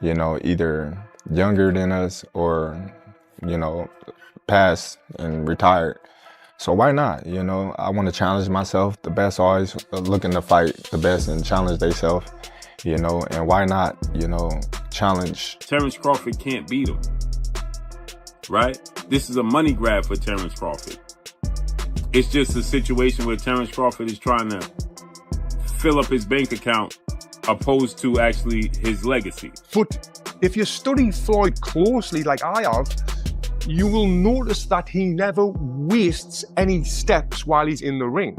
either younger than us or, passed and retired. So why not? I want to challenge myself. The best always looking to fight the best and challenge themselves, and why not, challenge. Terence Crawford can't beat him, right? This is a money grab for Terence Crawford. It's just a situation where Terence Crawford is trying to fill up his bank account opposed to actually his legacy. But if you study Floyd closely like I have, you will notice that he never wastes any steps while he's in the ring.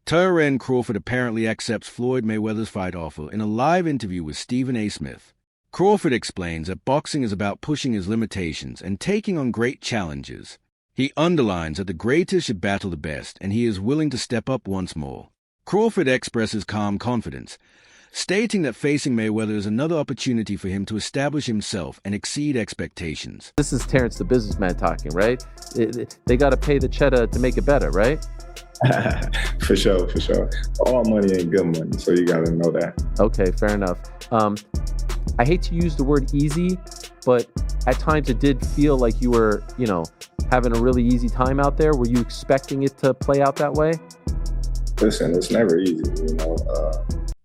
Terence Crawford apparently accepts Floyd Mayweather's fight offer in a live interview with Stephen A. Smith. Crawford explains that boxing is about pushing his limitations and taking on great challenges. He underlines that the greatest should battle the best, and he is willing to step up once more. Crawford expresses calm confidence, stating that facing Mayweather is another opportunity for him to establish himself and exceed expectations. This is Terence the businessman talking, right? They got to pay the cheddar to make it better, right? For sure. All money ain't good money, so you got to know that. Okay, fair enough. I hate to use the word easy, but at times it did feel like you were, having a really easy time out there. Were you expecting it to play out that way? Listen, it's never easy,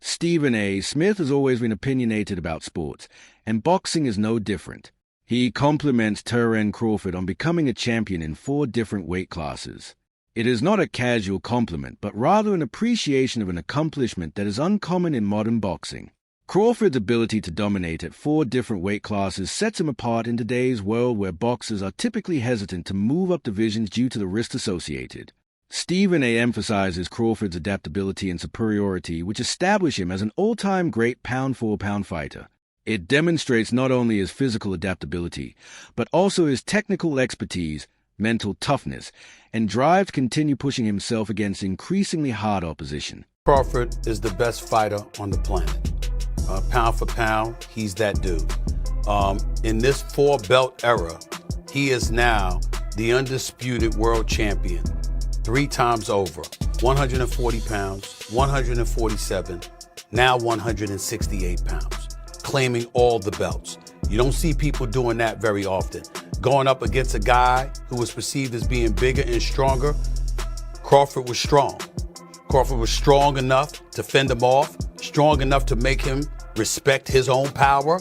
Stephen A. Smith has always been opinionated about sports, and boxing is no different. He compliments Terence Crawford on becoming a champion in 4 different weight classes. It is not a casual compliment, but rather an appreciation of an accomplishment that is uncommon in modern boxing. Crawford's ability to dominate at 4 different weight classes sets him apart in today's world where boxers are typically hesitant to move up divisions due to the risk associated. Stephen A. emphasizes Crawford's adaptability and superiority, which establish him as an all-time great pound-for-pound fighter. It demonstrates not only his physical adaptability, but also his technical expertise, mental toughness, and drive to continue pushing himself against increasingly hard opposition. Crawford is the best fighter on the planet. Pound for pound, he's that dude. In this 4-belt era, he is now the undisputed world champion 3 times over. 140 pounds, 147, now 168 pounds, claiming all the belts. You don't see people doing that very often. Going up against a guy who was perceived as being bigger and stronger, Crawford was strong. Crawford was strong enough to fend him off, strong enough to make him respect his own power.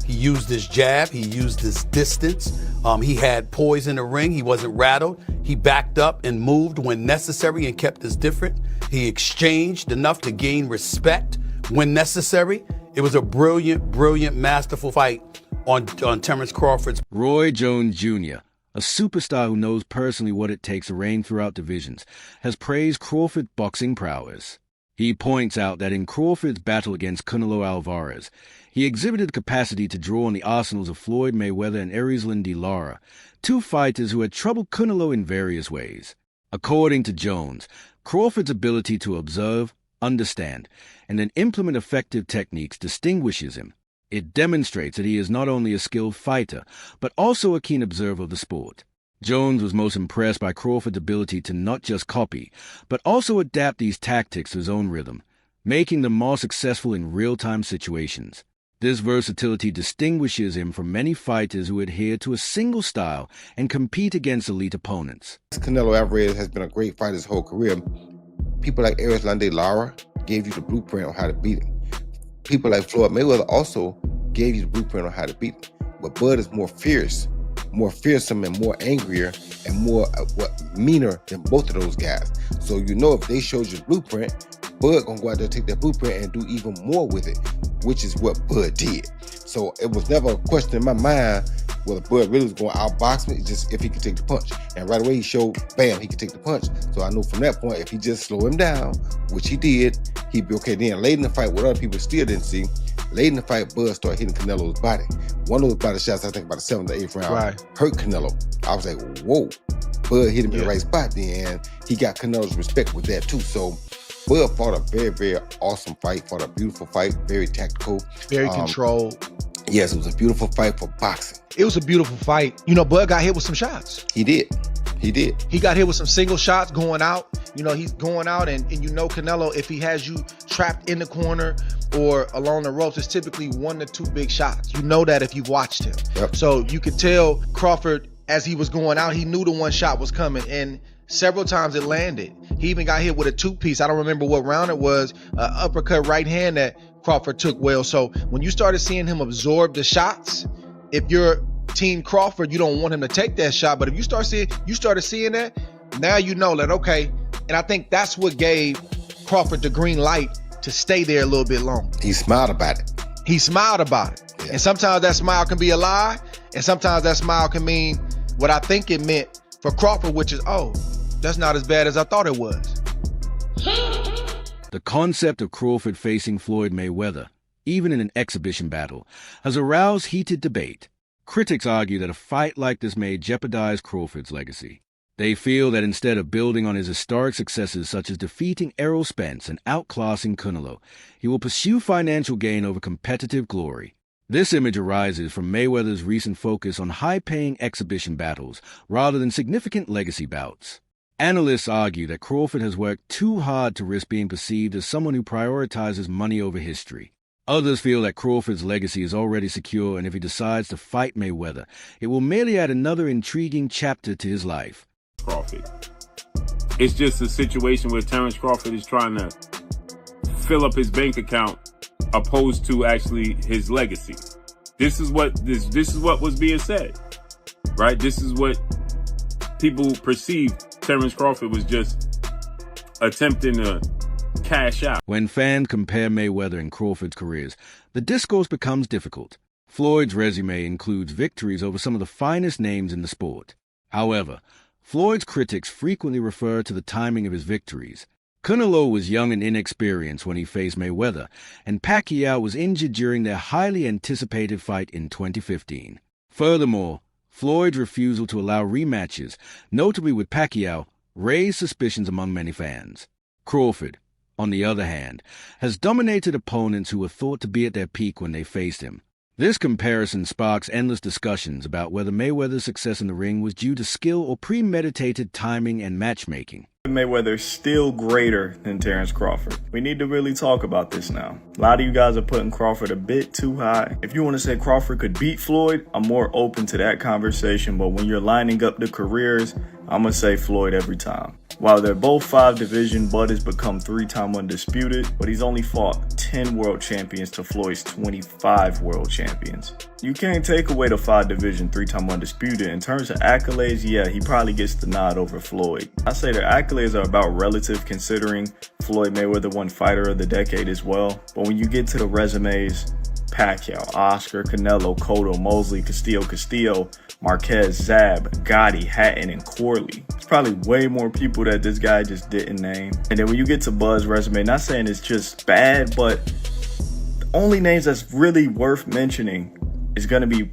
He used his jab, he used his distance. He had poise in the ring, he wasn't rattled. He backed up and moved when necessary and kept us different. He exchanged enough to gain respect when necessary. It was a brilliant, masterful fight on Terence Crawford's. Roy Jones Jr., a superstar who knows personally what it takes to reign throughout divisions, has praised Crawford's boxing prowess. He points out that in Crawford's battle against Canelo Alvarez, he exhibited capacity to draw on the arsenals of Floyd Mayweather and Erislan de Lara, 2 fighters who had troubled Canelo in various ways. According to Jones, Crawford's ability to observe, understand, and then implement effective techniques distinguishes him. It demonstrates that he is not only a skilled fighter, but also a keen observer of the sport. Jones was most impressed by Crawford's ability to not just copy, but also adapt these tactics to his own rhythm, making them more successful in real-time situations. This versatility distinguishes him from many fighters who adhere to a single style and compete against elite opponents. Canelo Alvarez has been a great fighter his whole career. People like Erislan de Lara gave you the blueprint on how to beat him. People like Floyd Mayweather also gave you the blueprint on how to beat him. But Bud is more fierce, more fearsome, and more angrier, and more meaner than both of those guys. So if they showed you the blueprint, Bud gonna go out there, take that blueprint, and do even more with it, which is what Bud did. So it was never a question in my mind whether Bud really was going to outbox me, just if he could take the punch. And right away he showed, bam, he could take the punch. So I knew from that point, if he just slow him down, which he did, he'd be okay. Then late in the fight, what other people still didn't see, late in the fight, Bud started hitting Canelo's body. One of those body shots, I think about the 7th or 8th round, hurt Canelo. I was like, whoa. Bud hit him in the right spot then, and he got Canelo's respect with that too. So Bud fought a very, very awesome fight, fought a beautiful fight, very tactical. Very controlled. Yes, it was a beautiful fight for boxing. It was a beautiful fight. Bud got hit with some shots. He did. He did. He got hit with some single shots going out. He's going out, and Canelo, if he has you trapped in the corner or along the ropes, it's typically 1 to 2 big shots. You know that if you've watched him. Yep. So you could tell Crawford, as he was going out, he knew the one shot was coming, and several times it landed. He even got hit with a 2-piece. I don't remember what round it was, uppercut right hand that Crawford took well. So when you started seeing him absorb the shots, if you're Team Crawford, you don't want him to take that shot. But if you started seeing that, now you know that, okay. And I think that's what gave Crawford the green light to stay there a little bit longer. He smiled about it. Yeah. And sometimes that smile can be a lie, and sometimes that smile can mean what I think it meant for Crawford, which is, oh, that's not as bad as I thought it was. The concept of Crawford facing Floyd Mayweather, even in an exhibition battle, has aroused heated debate. Critics argue that a fight like this may jeopardize Crawford's legacy. They feel that instead of building on his historic successes such as defeating Errol Spence and outclassing Canelo, he will pursue financial gain over competitive glory. This image arises from Mayweather's recent focus on high-paying exhibition battles rather than significant legacy bouts. Analysts argue that Crawford has worked too hard to risk being perceived as someone who prioritizes money over history. Others feel that Crawford's legacy is already secure, and if he decides to fight Mayweather, it will merely add another intriguing chapter to his life. Crawford. It's just a situation where Terence Crawford is trying to fill up his bank account opposed to actually his legacy. This is what was being said, right? This is what people perceived. Terence Crawford was just attempting to cash out. When fans compare Mayweather and Crawford's careers, the discourse becomes difficult. Floyd's resume includes victories over some of the finest names in the sport. However, Floyd's critics frequently refer to the timing of his victories. Canelo was young and inexperienced when he faced Mayweather, and Pacquiao was injured during their highly anticipated fight in 2015. Furthermore, Floyd's refusal to allow rematches, notably with Pacquiao, raised suspicions among many fans. Crawford, on the other hand, has dominated opponents who were thought to be at their peak when they faced him. This comparison sparks endless discussions about whether Mayweather's success in the ring was due to skill or premeditated timing and matchmaking. Mayweather's still greater than Terence Crawford. We need to really talk about this now. A lot of you guys are putting Crawford a bit too high. If you want to say Crawford could beat Floyd, I'm more open to that conversation, but when you're lining up the careers, I'm going to say Floyd every time. While they're both 5 division, Bud has become 3-time undisputed, but he's only fought 10 world champions to Floyd's 25 world champions. You can't take away the 5 division, 3-time undisputed. In terms of accolades, yeah, he probably gets the nod over Floyd. I say their accolades are about relative, considering Floyd Mayweather won Fighter of the Decade as well. But when you get to the resumes, Pacquiao, Oscar, Canelo, Cotto, Mosley, Castillo, Marquez, Zab, Gotti, Hatton, and Corley. It's probably way more people that this guy just didn't name. And then when you get to Bud's resume, not saying it's just bad, but the only names that's really worth mentioning is going to be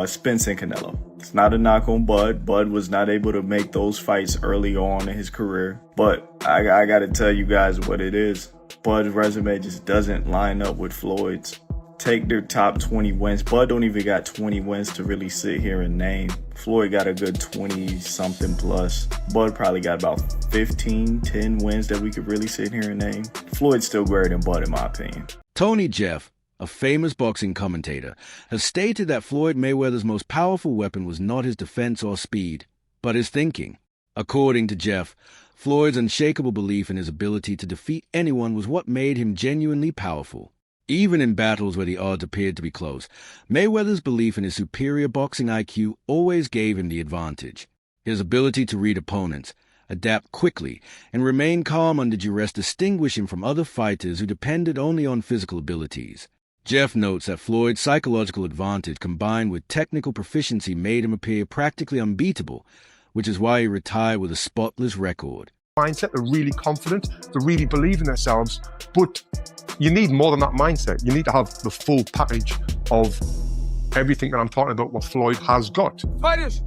Spence and Canelo. It's not a knock on Bud. Bud was not able to make those fights early on in his career. But I got to tell you guys what it is. Bud's resume just doesn't line up with Floyd's. Take their top 20 wins. Bud don't even got 20 wins to really sit here and name. Floyd got a good 20-something plus. Bud probably got about 10 wins that we could really sit here and name. Floyd's still greater than Bud in my opinion. Tony Jeff, a famous boxing commentator, has stated that Floyd Mayweather's most powerful weapon was not his defense or speed, but his thinking. According to Jeff, Floyd's unshakable belief in his ability to defeat anyone was what made him genuinely powerful. Even in battles where the odds appeared to be close, Mayweather's belief in his superior boxing IQ always gave him the advantage. His ability to read opponents, adapt quickly, and remain calm under duress distinguished him from other fighters who depended only on physical abilities. Jeff notes that Floyd's psychological advantage combined with technical proficiency made him appear practically unbeatable, which is why he retired with a spotless record. Mindset, they're really confident, they really believe in themselves, but you need more than that mindset. You need to have the full package of everything that I'm talking about, what Floyd has got. Fighters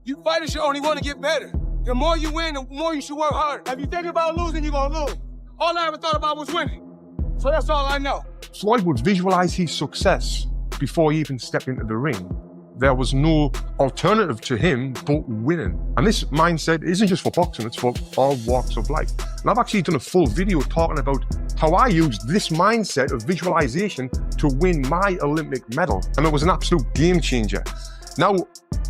should only want to get better. The more you win, the more you should work hard. If you think about losing, you're going to lose. All I ever thought about was winning. So that's all I know. Floyd would visualize his success before he even stepped into the ring. there was no alternative to him but winning. And this mindset isn't just for boxing, it's for all walks of life. And I've actually done a full video talking about how I used this mindset of visualization to win my Olympic medal. And it was an absolute game changer. Now,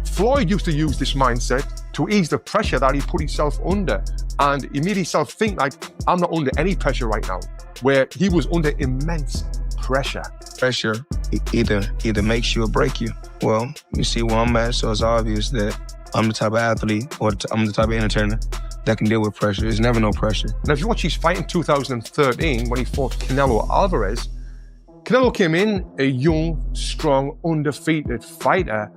Floyd used to use this mindset to ease the pressure that he put himself under. And he made himself think like, I'm not under any pressure right now, where he was under immense pressure. Pressure either makes you or break you. Well, you see where I'm at, so it's obvious that I'm the type of athlete or I'm the type of entertainer that can deal with pressure. There's never no pressure. Now, if you watch his fight in 2013 when he fought Canelo Alvarez, Canelo came in a young, strong, undefeated fighter,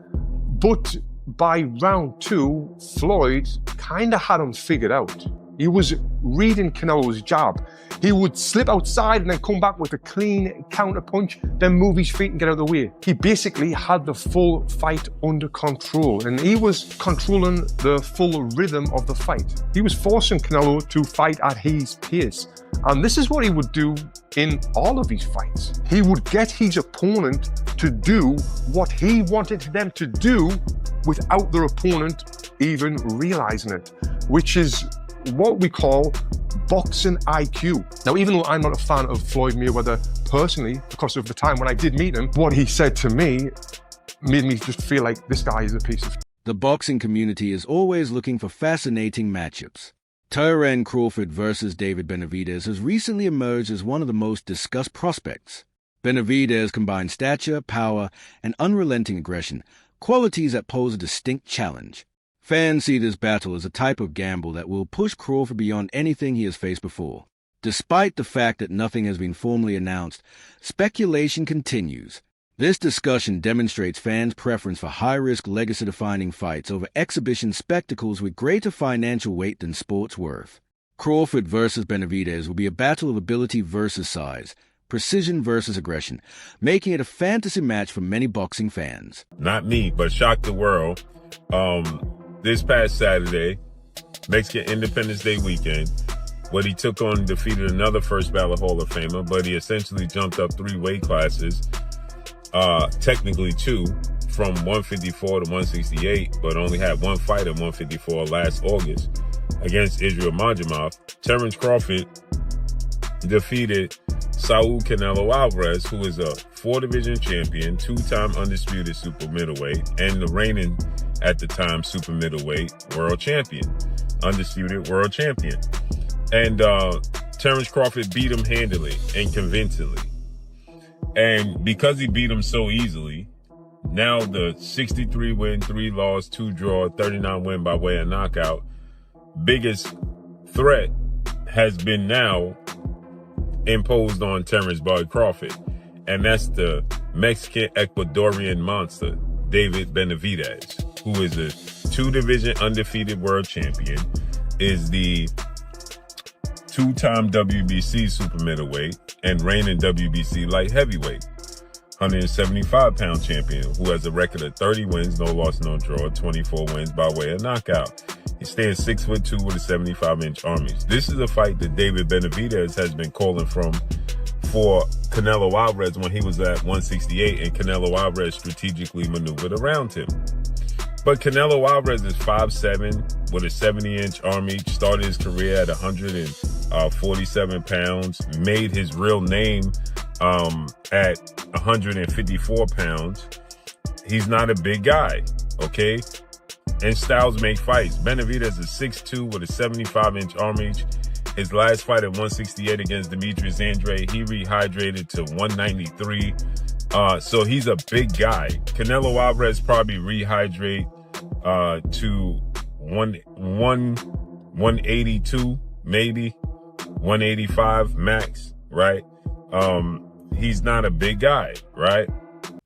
but by round 2, Floyd kind of had him figured out. He was reading Canelo's jab. He would slip outside and then come back with a clean counter punch, then move his feet and get out of the way. He basically had the full fight under control, and he was controlling the full rhythm of the fight. He was forcing Canelo to fight at his pace. And this is what he would do in all of his fights. He would get his opponent to do what he wanted them to do without their opponent even realizing it, which is what we call boxing IQ. Now, even though I'm not a fan of Floyd Mayweather personally, because of the time when I did meet him, what he said to me made me just feel like this guy is a piece of... The boxing community is always looking for fascinating matchups. Terence Crawford versus David Benavidez has recently emerged as one of the most discussed prospects. Benavidez combines stature, power, and unrelenting aggression, qualities that pose a distinct challenge. Fans see this battle as a type of gamble that will push Crawford beyond anything he has faced before. Despite the fact that nothing has been formally announced, speculation continues. This discussion demonstrates fans' preference for high-risk, legacy-defining fights over exhibition spectacles with greater financial weight than sport's worth. Crawford versus Benavidez will be a battle of ability versus size, precision versus aggression, making it a fantasy match for many boxing fans. Not me, but shocked the world. This past Saturday, Mexican Independence Day weekend, what he took on defeated another first ballot Hall of Famer, but he essentially jumped up 3 weight classes, technically 2, from 154 to 168, but only had one fight at 154 last August against Israel Madrimov. Terence Crawford defeated Saul Canelo Alvarez, who is a 4-division champion, 2-time undisputed super middleweight, and the reigning, at the time, super middleweight world champion, undisputed world champion. And Terence Crawford beat him handily and convincingly. And because he beat him so easily, now the 63 win, 3 loss, 2 draw, 39 win by way of knockout, biggest threat has been now imposed on Terence Bud Crawford. And that's the Mexican Ecuadorian monster, David Benavidez, who is a 2-division undefeated world champion, is the 2-time WBC super middleweight and reigning WBC light heavyweight, 175-pound champion, who has a record of 30 wins, no loss, no draw, 24 wins by way of knockout. He stands 6'2" with a 75-inch arm reach. This is a fight that David Benavidez has been calling for Canelo Alvarez when he was at 168, and Canelo Alvarez strategically maneuvered around him. But Canelo Alvarez is 5'7" with a 70-inch arm reach, started his career at 147 pounds, made his real name at 154 pounds. He's not a big guy, okay? And styles make fights. Benavidez is 6'2" with a 75-inch arm reach. His last fight at 168 against Demetrius Andrade, he rehydrated to 193. So he's a big guy. Canelo Alvarez probably rehydrate to 182, maybe 185 max, right? He's not a big guy, right?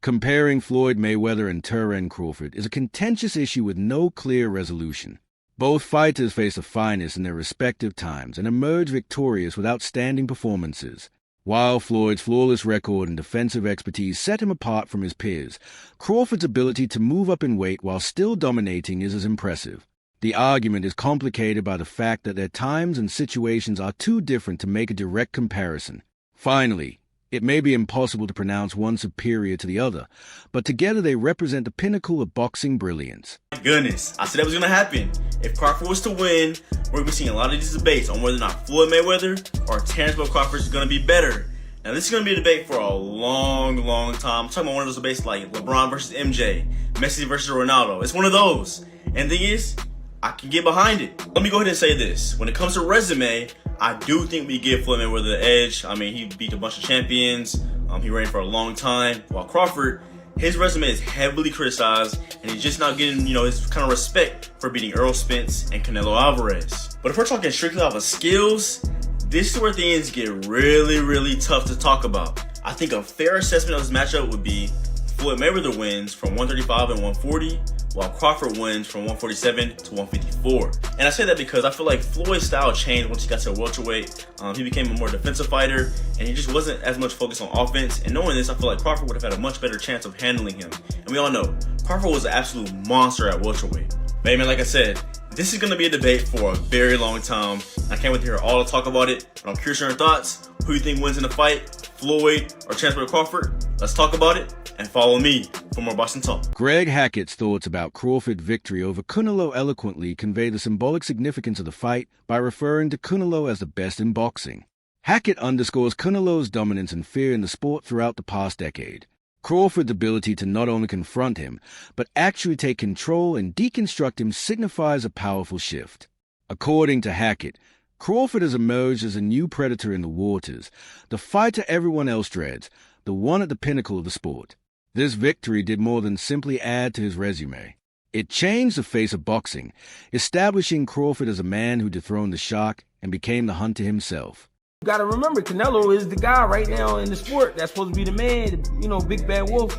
Comparing Floyd Mayweather and Terence Crawford is a contentious issue with no clear resolution. Both fighters face the finest in their respective times and emerge victorious with outstanding performances. While Floyd's flawless record and defensive expertise set him apart from his peers, Crawford's ability to move up in weight while still dominating is as impressive. The argument is complicated by the fact that their times and situations are too different to make a direct comparison. Finally, It may be impossible to pronounce one superior to the other, but together they represent the pinnacle of boxing brilliance. My goodness, I said that was going to happen. If Crawford was to win, we're going to be seeing a lot of these debates on whether or not Floyd Mayweather or Terence Crawford is going to be better. Now, this is going to be a debate for a long, long time. I'm talking about one of those debates like LeBron versus MJ, Messi versus Ronaldo. It's one of those. And the thing is, I can get behind it. Let me go ahead and say this. When it comes to resume, I do think we give Floyd Mayweather the edge. I mean, he beat a bunch of champions. He reigned for a long time. While Crawford, his resume is heavily criticized, and he's just not getting, his kind of respect for beating Errol Spence and Canelo Alvarez. But if we're talking strictly off of skills, this is where things get really, really tough to talk about. I think a fair assessment of this matchup would be Floyd Mayweather wins from 135 and 140, while Crawford wins from 147 to 154. And I say that because I feel like Floyd's style changed once he got to welterweight. He became a more defensive fighter, and he just wasn't as much focused on offense. And knowing this, I feel like Crawford would have had a much better chance of handling him. And we all know, Crawford was an absolute monster at welterweight. But man, like I said, this is going to be a debate for a very long time. I can't wait to hear all the talk about it. But I'm curious on your thoughts. Who do you think wins in the fight? Floyd or Terence Crawford? Let's talk about it and follow me for more boxing talk. Greg Hackett's thoughts about Crawford's victory over Canelo eloquently convey the symbolic significance of the fight by referring to Canelo as the best in boxing. Hackett underscores Canelo's dominance and fear in the sport throughout the past decade. Crawford's ability to not only confront him, but actually take control and deconstruct him signifies a powerful shift. According to Hackett, Crawford has emerged as a new predator in the waters, the fighter everyone else dreads, the one at the pinnacle of the sport. This victory did more than simply add to his resume. It changed the face of boxing, establishing Crawford as a man who dethroned the shark and became the hunter himself. You gotta remember, Canelo is the guy right now in the sport that's supposed to be the man, big bad wolf.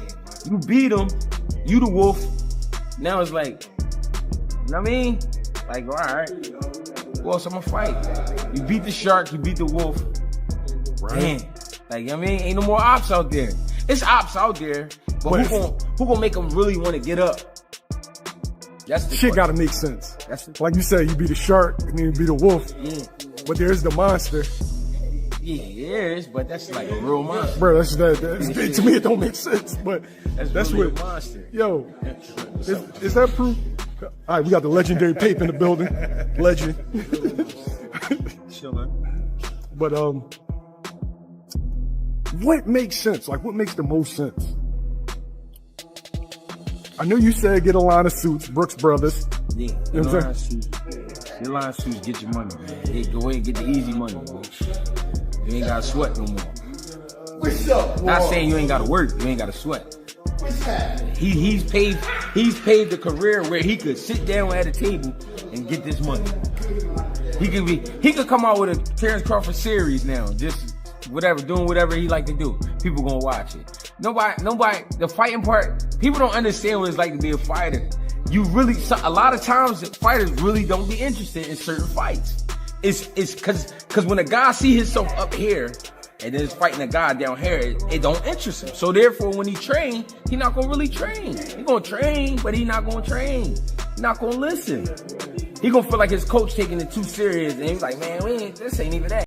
You beat him, you the wolf. Now it's like, you know what I mean? Like, all right, who else I'm gonna fight? You beat the shark, you beat the wolf. Right. Damn. Like, I mean, ain't no more ops out there. It's ops out there, but who gonna make them really want to get up? That's the shit gotta make sense. Like you said, you beat a shark and then you beat a wolf. Yeah. But there's the monster. Yeah, there is, but that's like a real monster. Bro, to me it don't make sense, but that's really what a monster. Yo, is that proof? All right, we got the legendary Pape in the building. Legend. But what makes sense? Like, what makes the most sense? I know you said get a line of suits, Brooks Brothers. Yeah, you know what I'm saying? Get a line of suits, get your money, man. Hey, go ahead and get the easy money, man. You ain't gotta sweat no more. What's up, boy? Not saying you ain't gotta work, you ain't gotta sweat. What's happening? He's paved a career where he could sit down at a table and get this money. He could come out with a Terence Crawford series now, just doing whatever he like to do. People gonna watch it. Nobody, the fighting part, people don't understand what it's like to be a fighter. A lot of times fighters really don't be interested in certain fights. It's cause when a guy see himself up here and then is fighting a guy down here, it don't interest him. So therefore, when he train, he not gonna really train. He gonna train, but he not gonna train. He not gonna listen. He gonna feel like his coach taking it too serious, and he's like, man, this ain't even that.